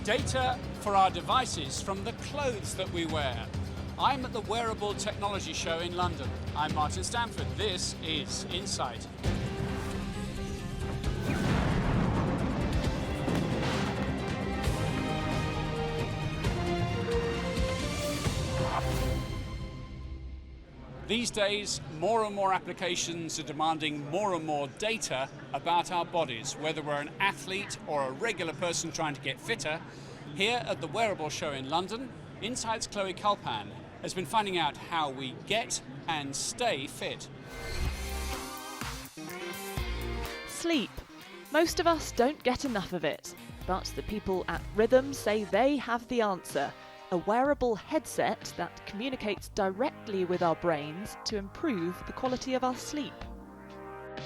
Data for our devices from the clothes that we wear. I'm at the Wearable Technology Show in London. I'm Martin Stanford. This is Insight. These days, more and more applications are demanding more and more data about our bodies, whether we're an athlete or a regular person trying to get fitter. Here at the Wearable Show in London, Insight's Chloe Kalpan has been finding out how we get and stay fit. Sleep. Most of us don't get enough of it, but the people at Rhythm say they have the answer. A wearable headset that communicates directly with our brains to improve the quality of our sleep.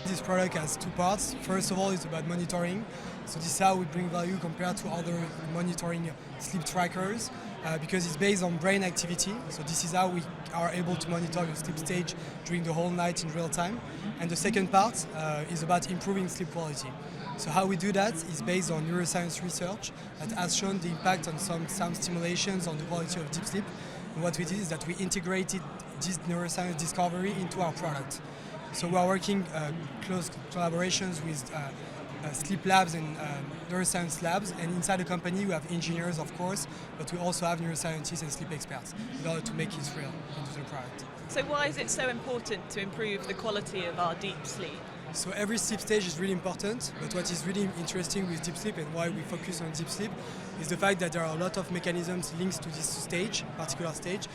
This product has two parts. First of all, it's about monitoring. So this is how we bring value compared to other monitoring sleep trackers because it's based on brain activity. So this is how we are able to monitor your sleep stage during the whole night in real time. And the second part is about improving sleep quality. So how we do that is based on neuroscience research that has shown the impact on some sound stimulations on the quality of deep sleep. And what we did is that we integrated this neuroscience discovery into our product. So we are working close collaborations with sleep labs and neuroscience labs, and inside the company we have engineers, of course, but we also have neuroscientists and sleep experts in order to make it real into the product. So why is it so important to improve the quality of our deep sleep? So every sleep stage is really important, but what is really interesting with deep sleep and why we focus on deep sleep is the fact that there are a lot of mechanisms linked to this stage, particular stage,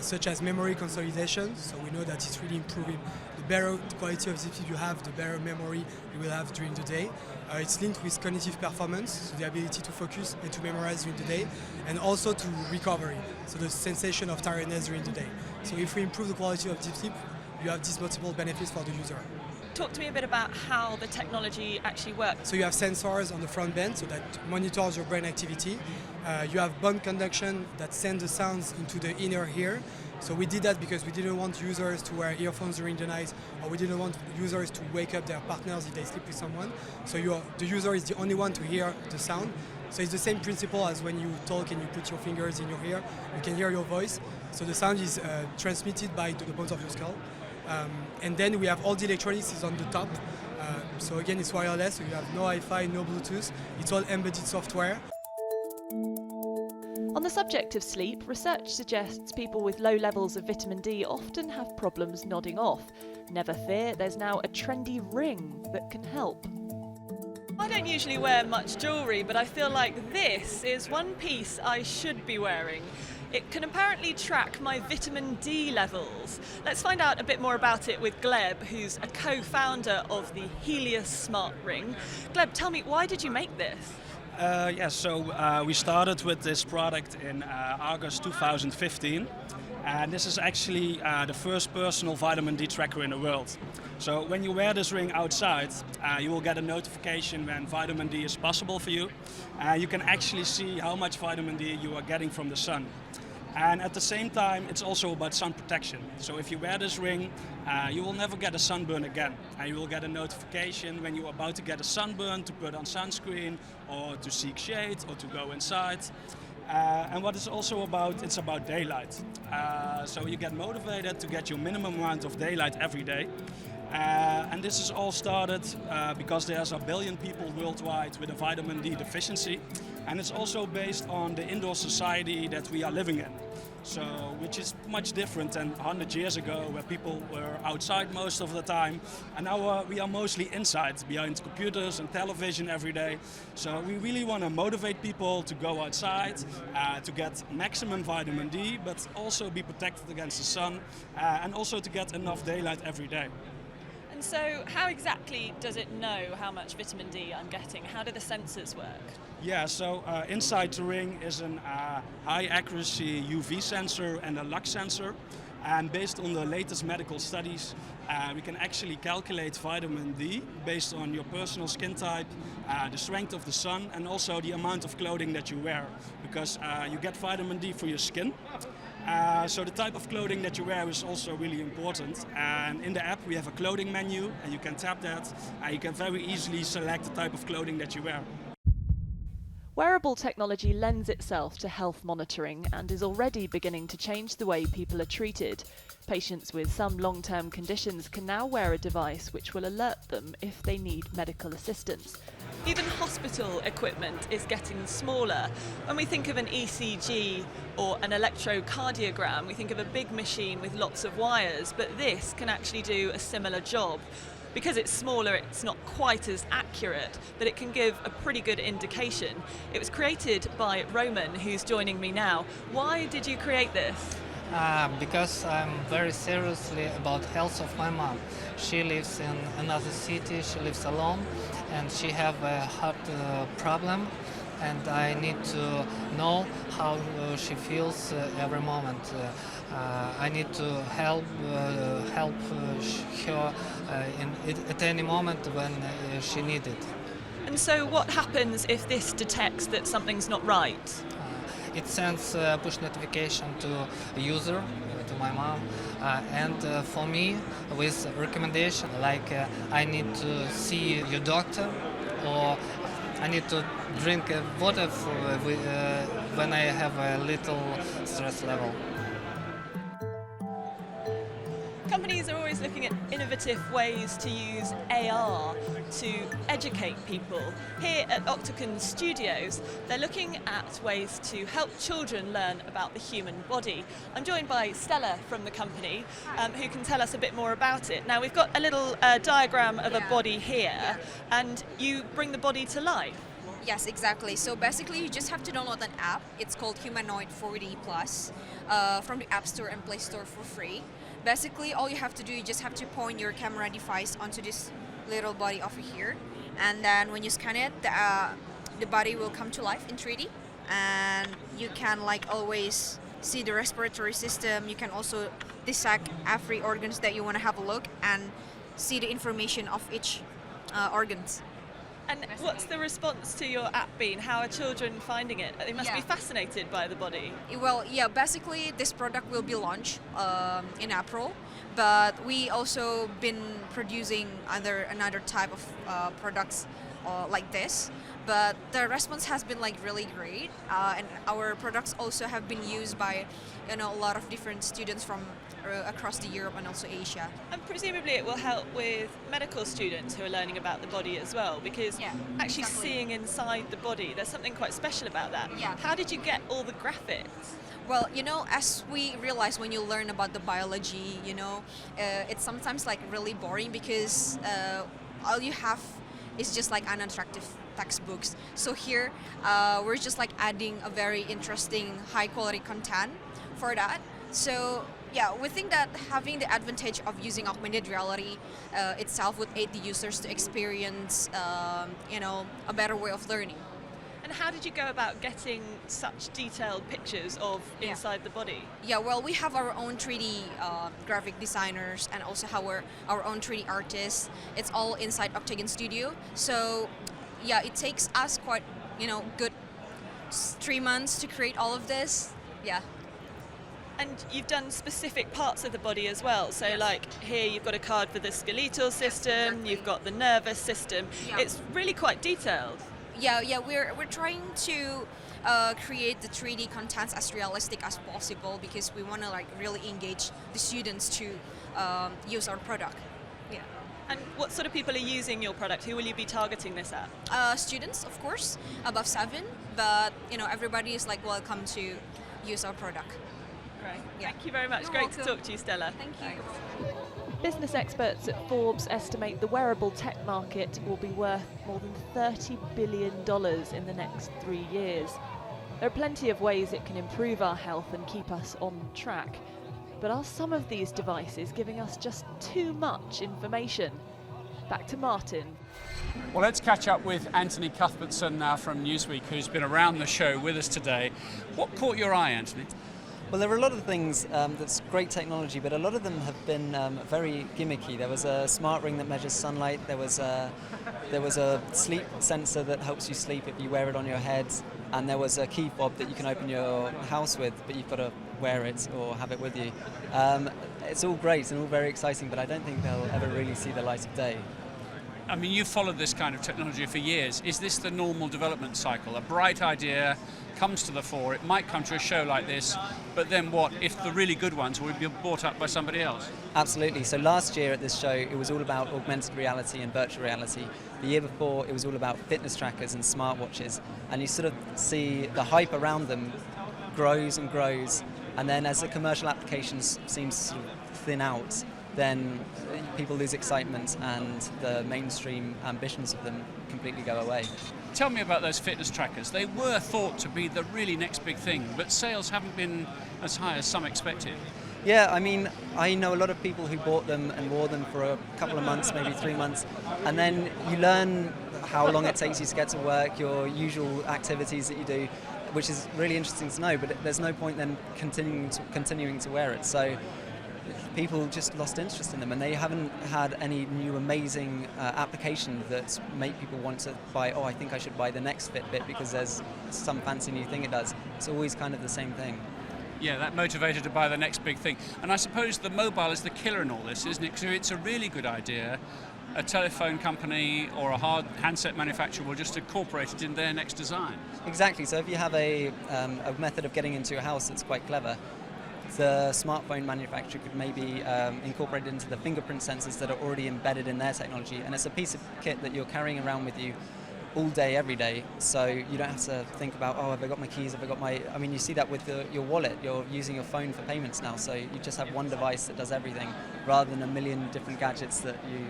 such as memory consolidation. So we know that it's really improving. The better quality of deep sleep you have, the better memory you will have during the day. It's linked with cognitive performance, so the ability to focus and to memorize during the day, and also to recovery, so the sensation of tiredness during the day. So if we improve the quality of deep sleep, you have these multiple benefits for the user. Talk to me a bit about how the technology actually works. So you have sensors on the front band, so that monitors your brain activity. You have bone conduction that sends the sounds into the inner ear. So we did that because we didn't want users to wear earphones during the night, or we didn't want users to wake up their partners if they sleep with someone. So the user is the only one to hear the sound. So it's the same principle as when you talk and you put your fingers in your ear. You can hear your voice. So the sound is transmitted by the bones of your skull. And then we have all the electronics is on the top. So again, it's wireless, so you have no Wi-Fi, no Bluetooth. It's all embedded software. On the subject of sleep, research suggests people with low levels of vitamin D often have problems nodding off. Never fear, there's now a trendy ring that can help. I don't usually wear much jewellery, but I feel like this is one piece I should be wearing. It can apparently track my vitamin D levels. Let's find out a bit more about it with Gleb, who's a co-founder of the Helios Smart Ring. Gleb, tell me, why did you make this? We started with this product in August 2015. And this is actually the first personal vitamin D tracker in the world. So when you wear this ring outside, you will get a notification when vitamin D is possible for you. You can actually see how much vitamin D you are getting from the sun. And at the same time, it's also about sun protection. So if you wear this ring, you will never get a sunburn again. And you will get a notification when you're about to get a sunburn to put on sunscreen, or to seek shade, or to go inside. And what it's also about, it's about daylight. So you get motivated to get your minimum amount of daylight every day. And this is all started because there's 1 billion people worldwide with a vitamin D deficiency. And it's also based on the indoor society that we are living in. So, which is much different than 100 years ago, where people were outside most of the time. And now we are mostly inside, behind computers and television every day. So we really want to motivate people to go outside, to get maximum vitamin D, but also be protected against the sun, and also to get enough daylight every day. And so how exactly does it know how much vitamin D I'm getting? How do the sensors work? Yeah, so inside the ring is a high accuracy UV sensor and a lux sensor. And based on the latest medical studies, we can actually calculate vitamin D based on your personal skin type, the strength of the sun, and also the amount of clothing that you wear. Because you get vitamin D through your skin. So the type of clothing that you wear is also really important. And in the app we have a clothing menu, and you can tap that, and you can very easily select the type of clothing that you wear. Wearable technology lends itself to health monitoring and is already beginning to change the way people are treated. Patients with some long-term conditions can now wear a device which will alert them if they need medical assistance. Even hospital equipment is getting smaller. When we think of an ECG or an electrocardiogram, we think of a big machine with lots of wires, but this can actually do a similar job. Because it's smaller, it's not quite as accurate, but it can give a pretty good indication. It was created by Roman, who's joining me now. Why did you create this? Because I'm very seriously about health of my mom. She lives in another city, she lives alone, and she have a heart problem, and I need to know how she feels every moment. I need to help her at any moment when she needs it. And so what happens if this detects that something's not right? It sends a push notification to a user, to my mom, and for me, with recommendation like I need to see your doctor, or I need to drink water when I have a little stress level. Companies are always looking at innovative ways to use AR to educate people. Here at Octagon Studios, they're looking at ways to help children learn about the human body. I'm joined by Stella from the company, who can tell us a bit more about it. Now, we've got a little diagram of a body here, and you bring the body to life. Yes, exactly. So basically, you just have to download an app. It's called Humanoid 4D Plus from the App Store and Play Store for free. Basically, all you have to do, you just have to point your camera device onto this little body over here, and then when you scan it, the body will come to life in 3D, and you can always see the respiratory system. You can also dissect every organs that you want to have a look and see the information of each organs. And what's the response to your app been? How are children finding it? They must be fascinated by the body. Well, yeah, basically this product will be launched in April, but we also been producing another type of products like this. But the response has been really great, and our products also have been used by a lot of different students from across the Europe and also Asia. And presumably it will help with medical students who are learning about the body as well, because actually seeing inside the body, there's something quite special about that. Yeah. How did you get all the graphics? Well, as we realize when you learn about the biology, it's sometimes really boring because all you have is just unattractive textbooks. So here we're just adding a very interesting high quality content for that. So yeah, we think that having the advantage of using augmented reality itself would aid the users to experience a better way of learning. And how did you go about getting such detailed pictures of inside the body? Yeah, well, we have our own 3D graphic designers and also our own 3D artists. It's all inside Octagon Studio. So yeah, it takes us quite good 3 months to create all of this. Yeah. And you've done specific parts of the body as well. So here you've got a card for the skeletal system, you've got the nervous system. Yeah. It's really quite detailed. Yeah, we're trying to create the 3D contents as realistic as possible because we want to really engage the students to use our product. Yeah. And what sort of people are using your product? Who will you be targeting this at? Students, of course, above 7, but everybody is welcome to use our product. Great. Yeah. Thank you very much. You're Great welcome. to talk to you, Stella. Thank you. Business experts at Forbes estimate the wearable tech market will be worth more than $30 billion in the next 3 years. There are plenty of ways it can improve our health and keep us on track. But are some of these devices giving us just too much information? Back to Martin. Well, let's catch up with Anthony Cuthbertson now from Newsweek, who's been around the show with us today. What caught your eye, Anthony? Well, there are a lot of things that's great technology, but a lot of them have been very gimmicky. There was a smart ring that measures sunlight. There was a sleep sensor that helps you sleep if you wear it on your head, and there was a key fob that you can open your house with, but you've got to wear it or have it with you. It's all great and all very exciting, but I don't think they'll ever really see the light of day. I mean, you've followed this kind of technology for years. Is this the normal development cycle? A bright idea comes to the fore, it might come to a show like this, but then what if the really good ones will be bought up by somebody else? Absolutely. So last year at this show, it was all about augmented reality and virtual reality. The year before, it was all about fitness trackers and smartwatches. And you sort of see the hype around them grows and grows. And then as the commercial applications seem to sort of thin out, then people lose excitement and the mainstream ambitions of them completely go away. Tell me about those fitness trackers. They were thought to be the really next big thing, but sales haven't been as high as some expected. Yeah, I mean, I know a lot of people who bought them and wore them for a couple of months, maybe 3 months, and then you learn how long it takes you to get to work, your usual activities that you do, which is really interesting to know, but there's no point then continuing to wear it. So people just lost interest in them, and they haven't had any new amazing application that make people want to buy, oh, I think I should buy the next Fitbit because there's some fancy new thing it does. It's always kind of the same thing. Yeah, that motivated to buy the next big thing. And I suppose the mobile is the killer in all this, isn't it? So it's a really good idea. A telephone company or a handset manufacturer will just incorporate it in their next design. Exactly. So if you have a method of getting into your house that's quite clever, the smartphone manufacturer could maybe incorporate it into the fingerprint sensors that are already embedded in their technology. And it's a piece of kit that you're carrying around with you all day, every day, so you don't have to think about, oh, have I got my keys, have I got my... I mean, you see that with your wallet. You're using your phone for payments now, so you just have one device that does everything, rather than a million different gadgets that you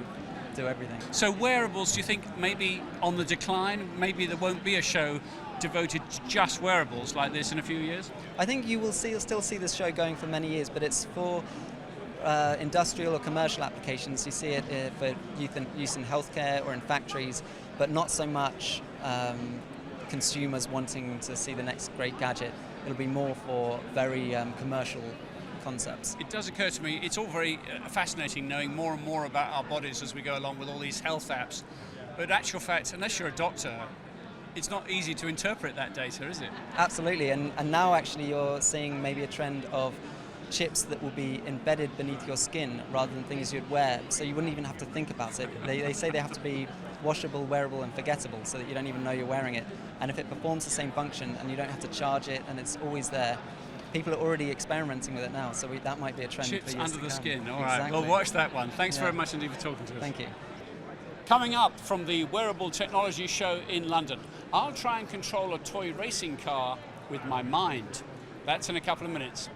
do everything. So wearables, do you think maybe on the decline? Maybe there won't be a show devoted to just wearables like this in a few years? I think you will still see this show going for many years, but it's for industrial or commercial applications. You see it for use in healthcare or in factories, but not so much consumers wanting to see the next great gadget. It'll be more for very commercial concepts. It does occur to me, it's all very fascinating knowing more and more about our bodies as we go along with all these health apps, but in actual fact, unless you're a doctor, it's not easy to interpret that data, is it? Absolutely, and now actually you're seeing maybe a trend of chips that will be embedded beneath your skin rather than things you'd wear, so you wouldn't even have to think about it. They say they have to be washable, wearable and forgettable so that you don't even know you're wearing it. And if it performs the same function and you don't have to charge it and it's always there, people are already experimenting with it now, so that might be a trend Chips for years under to the come. skin, all right. Exactly. Well, watch that one. Thanks very much indeed for talking to us. Thank you. Coming up from the Wearable Technology Show in London, I'll try and control a toy racing car with my mind. That's in a couple of minutes.